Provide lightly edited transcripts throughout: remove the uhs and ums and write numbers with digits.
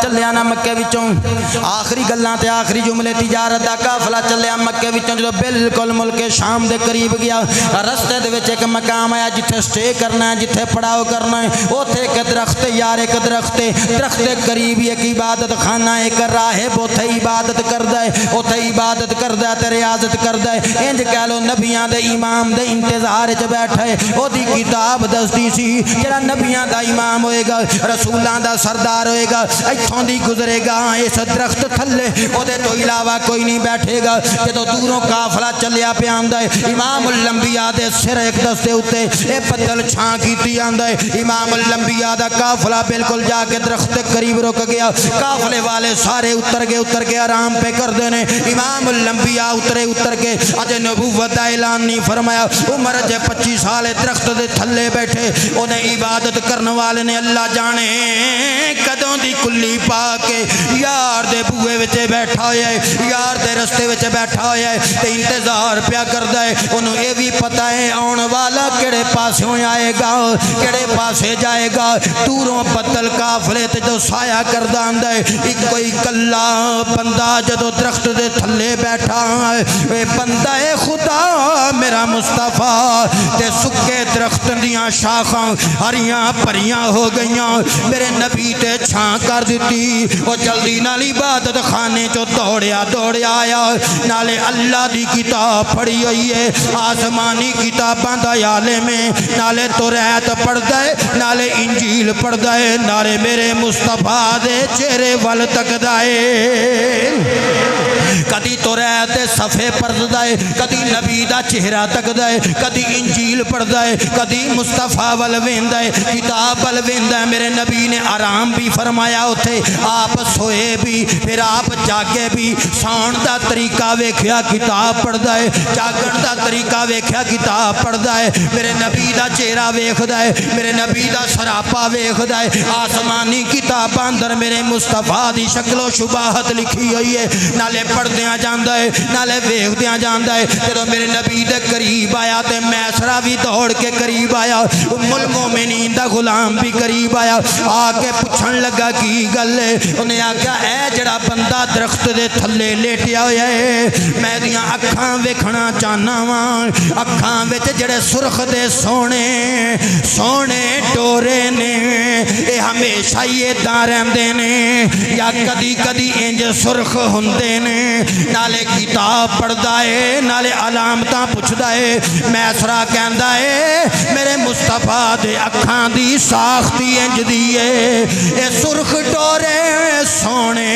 चलिया ना मक्के विचों आखिरी गल्लां ते आखिरी जुमले तिजारत दा काफला चलिया मक्के विचों जो बिल्कुल मुल्क शाम दे करीब गया रस्ते दे विच एक मकाम आया जिथे स्टे करना है जिथे पड़ाव करना है उथे एक दरख्त यार एक दरख्त दे करीब एक इबादत खाना एक राहिब उथे इबादत करदा है उथे इबादत करदा ते रियाजत करदा है इंज कह लो नबियां दे इमाम दे इंतजार च बैठा है ओदी किताब दसदी सी जेड़ा नबियां दा इमाम होएगा रसूलां दा सरदार होएगा इत्थों दी गुजरेगा इस दरख्त थल्ले ओदे तो इलावा कोई नहीं बैठेगा। जदों दूरों काफला चलिया पे आंदा है इमामुल अंबिया दे सिर एक दस्ते उत्ते ए पत्तल छां कीती आंदा है इमामुल अंबिया दा काफला बिल्कुल जाके दरख्त के करीब रुक गया। काफले वाले सारे उतर के आराम पे करदे ने इमामुल अंबिया उतर के अजे नबूवत दा ऐलान नहीं फरमाया। उम्र जे 25 साल दरख्त दे थल्ले बैठे ओने इबादत करने वाले ने अल्लाह जाने कदों दी कुल्ली पा के यार दे बूए विच बैठा होया है यार दे रस्ते विच बैठा होया है ते इंतजार पिया करदा है। ओनू ये भी पता है आने वाला केड़े पासों आएगा केड़े पासे जाएगा। दूरों बदल काफले ते जो साया करदा आंदा है इको ही कल्ला बंदा जदों दरख्त दे थल्ले बैठा है वे बंदा है खुदा मेरा मुस्तफा ते सुके दरख्त दियां शाखां हरियां भरियां हो गईयां मेरे नबी ते छां कर दी। वो जल्दी नाल इबादत खाने चो दौड़िया आया नाले अल्लाह दी किताब पढ़ी हुई है आसमानी किताबां दा आलिम में नाले तौरात पढ़दा है नाले इंजील पढ़दा है नाले मेरे मुस्तफा दे चेहरे वल तकदा है। कदी तौरात दे सफ़े पढ़दा है कदी नबी दा चेहरा तकदा है कदी इंजील पढ़दा है कदी मुस्तफा वल वेंदा है किताब वल वेंदा है। मेरे नबी ने आराम भी फरमाया उथे आप सोए भी फिर आप जागे भी सौण दा तरीका वेख्या किताब पढ़दा है जागण दा तरीका वेख्या किताब पढ़दा है। मेरे नबी दा चेहरा वेखदा है मेरे नबी दा सरापा वेखदा है आसमानी किताबां अंदर मेरे मुस्तफा दी शक्लो शुबाहत लिखी हुई है नाले पढ़दियां जांदा है नाले वेखदियां जांदा है। जदों मेरे नबी दे करीब आया ते मैसरा भी दौड़ के करीब आया उम्मुल मोमिनीन दा गुलाम भी करीब आया आके पुछण लगा की गल है। उन्हें आख्या ऐ जड़ा बंदा दरख्त दे थल्ले लेटिया होया है मैं दियां अखां वेखना चाहना वा अखां विच जड़े सुरख दे सोने सोने डोरे ने ये हमेशा ही इदां रहिंदे ने या कदी कदी इंज सुरख हुंदे ने नाले किताब पढ़दा है नाले अलामतां पुछदा है। मैसरा कहंदा है मेरे मुस्तफा दे अखां दी साख्ती इंज दी है ये सुरख डोरे सोने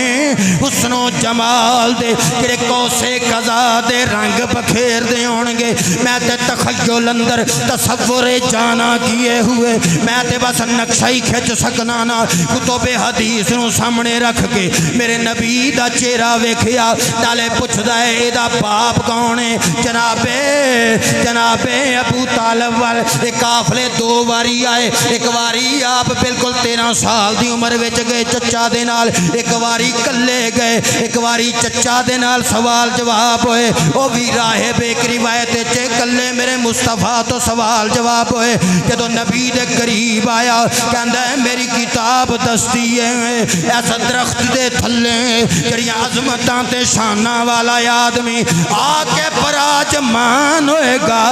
हुस्नो जमाल दे तेरे कोसे कज़ा दे रंग बखेर दे होणगे मैं ते तखय्युल अंदर तसव्वुरे जाना किए हुए मैं ते बस नक्शा ही खिंच सकना ना कुतुबे हदीस नूं सामने रख के मेरे नबी दा चेहरा वेखिया नाले पुछदा है एदा बाप कौन है जनाबे अबू तालिब वाल काफले 2 बारी आए एक बारी आप बिल्कुल 13 साल दी उम्र विच गए चचा दे नाल एक बारी कल्ले गए एक बारी चचा दे नाल सवाल जवाब होए वो भी राहिब एक रिवायत च कल्ले मेरे मुस्तफा तो सवाल जवाब होए। जदों नबी दे करीब आया कहंदा है मेरी किताब दसदी है इस दरख्त दे थल्ले जड़ियां अजमतां ते शाना वाला आदमी आके पराजमान होएगा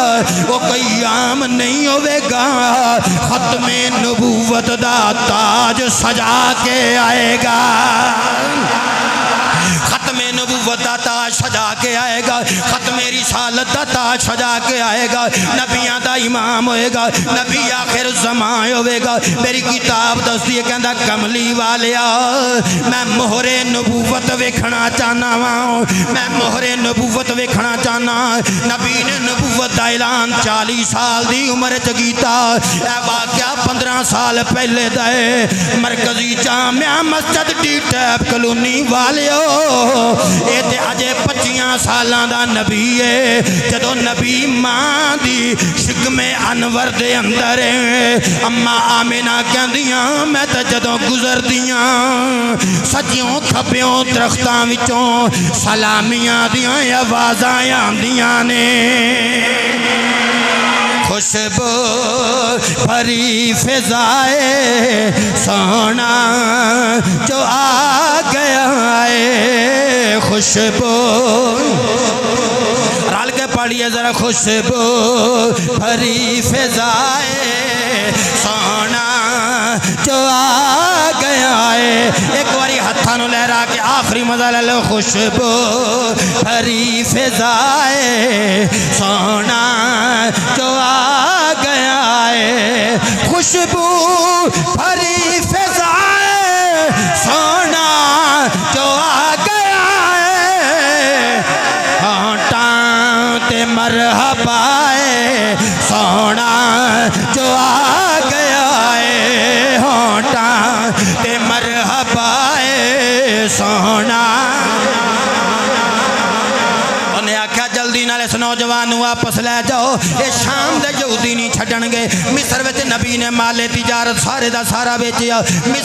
वो कोई आम नहीं होवेगा खत्मे नबूवत दा ताज सजा के आएगा खत्मे नबूवत दा ताज सजा के आएगा खत्मे रिसालत दा ताज सजा के आएगा नबियां दा इमाम होएगा नबी आखिर ज़मान होएगा। मेरी किताब दसदी है कहंदा कमली वालिया मैं मोहरे नबूवत वेखना चाहना वा मैं मोहरे नबूवत वेखना चाहना। नबी ने नबूवत दा ऐलान 40 साल दी उम्र च कीता ए वाकया 15 साल पहले दा है मरकजी Jamia Masjid D tap colony वालियो ये ते अजे 25 सालां दा नबी है जदों नबी मां दी शिकमे अनवर दे अंदर अम्मा आमिना कहंदियां मैं ते जदों गुजरदियां सज्जियों खब्बियों दरख्तां विचों सलामियां दियां आवाज़ां आंदियां ने खुशबू भरी फिजाए सोना जो आ गया है खुशबू रल के पढ़िए जरा खुशबू भरी फिजाए सोना जो आ गया है एक बारी हत्था नु लहरा के आखिरी मजा ले लो खुशबू भरी फिजाए सोना जो आ गया है खुशबू भरी फिजाए सोना जो आ गया है होंठा ते मरहबाए सोना जो आ गया है होंठा ते मरहबाए सोना उन्हें आख्या जल्दी नाल इस नौजवान वापस लै जाओ ये शाम दे यहूदी नहीं छड्डणगे मिस्र विच नबी ने माले तिजारत सारे दा सारा बेचिया